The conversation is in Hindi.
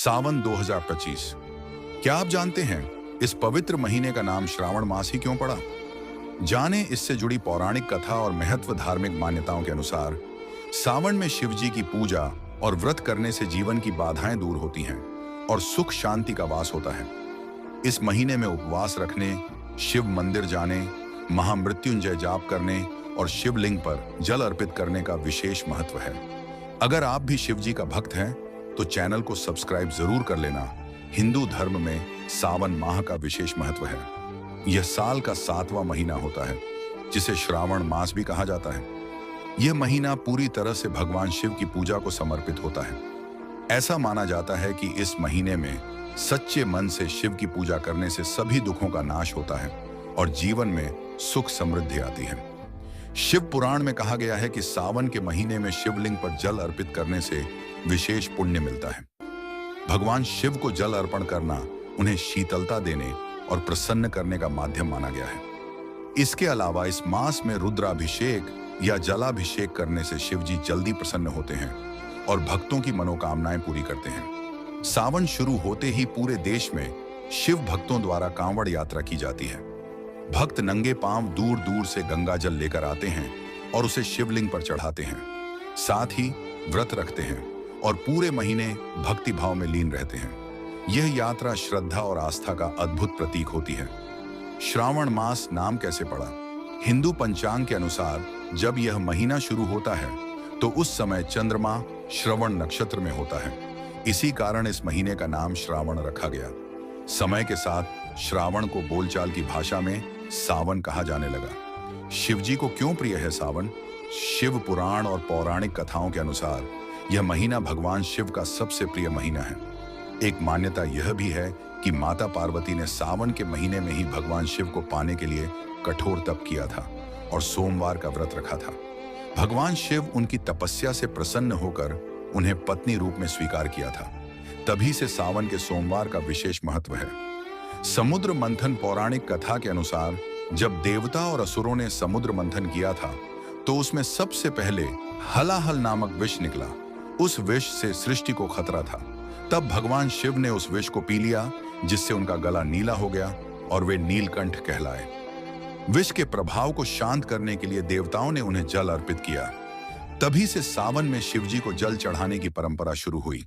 सावन 2025। क्या आप जानते हैं इस पवित्र महीने का नाम श्रावण मास ही क्यों पड़ा? जाने इससे जुड़ी पौराणिक कथा और महत्व। धार्मिक मान्यताओं के अनुसार सावन में शिव जी की पूजा और व्रत करने से जीवन की बाधाएं दूर होती हैं और सुख शांति का वास होता है। इस महीने में उपवास रखने, शिव मंदिर जाने, महामृत्युंजय जाप करने और शिवलिंग पर जल अर्पित करने का विशेष महत्व है। अगर आप भी शिव जी का भक्त हैं तो चैनल को सब्सक्राइब जरूर कर लेना। हिंदू धर्म में सावन माह का विशेष महत्व है। यह साल का 7वां महीना होता है जिसे श्रावण मास भी कहा जाता है। यह महीना पूरी तरह से भगवान शिव की पूजा को समर्पित होता है। ऐसा माना जाता है कि इस महीने में सच्चे मन से शिव की पूजा करने से सभी दुखों का नाश होता है और जीवन में सुख समृद्धि आती है। शिव पुराण में कहा गया है कि सावन के महीने में शिवलिंग पर जल अर्पित करने से विशेष पुण्य मिलता है। भगवान शिव को जल अर्पण करना उन्हें शीतलता देने और प्रसन्न करने का माध्यम माना गया है। इसके अलावा इस मास में रुद्राभिषेक या जलाभिषेक करने से शिव जी जल्दी प्रसन्न होते हैं और भक्तों की मनोकामनाएं पूरी करते हैं। सावन शुरू होते ही पूरे देश में शिव भक्तों द्वारा कांवड़ यात्रा की जाती है। भक्त नंगे पांव दूर दूर से गंगा जल लेकर आते हैं और उसे शिवलिंग पर चढ़ाते हैं। साथ ही व्रत रखते हैं और पूरे महीने भक्ति भाव में लीन रहते हैं। यह यात्रा श्रद्धा और आस्था का अद्भुत प्रतीक होती है। श्रावण मास नाम कैसे पड़ा? हिंदू पंचांग के अनुसार जब यह महीना शुरू होता है तो उस समय चंद्रमा श्रवण नक्षत्र में होता है। इसी कारण इस महीने का नाम श्रावण रखा गया। समय के साथ श्रावण को बोलचाल की भाषा में सावन कहा जाने लगा। शिवजी को क्यों प्रिय है सावन? शिव पुराण और पौराणिक कथाओं के अनुसार यह महीना भगवान शिव का सबसे प्रिय महीना है। एक मान्यता यह भी है कि माता पार्वती ने सावन के महीने में ही भगवान शिव को पाने के लिए कठोर तप किया था और सोमवार का व्रत रखा था। भगवान शिव उनकी तपस्या से प्रसन्न होकर उन्हें पत्नी रूप में स्वीकार किया था। तभी से सावन के सोमवार का विशेष महत्व है। समुद्र मंथन पौराणिक कथा के अनुसार जब देवता और असुरों ने समुद्र मंथन किया था तो उसमें सबसे पहले हलाहल नामक विष निकला। उस विष से सृष्टि को खतरा था। तब भगवान शिव ने उस विष को पी लिया जिससे उनका गला नीला हो गया और वे नीलकंठ कहलाए। विष के प्रभाव को शांत करने के लिए देवताओं ने उन्हें जल अर्पित किया। तभी से सावन में शिवजी को जल चढ़ाने की परंपरा शुरू हुई।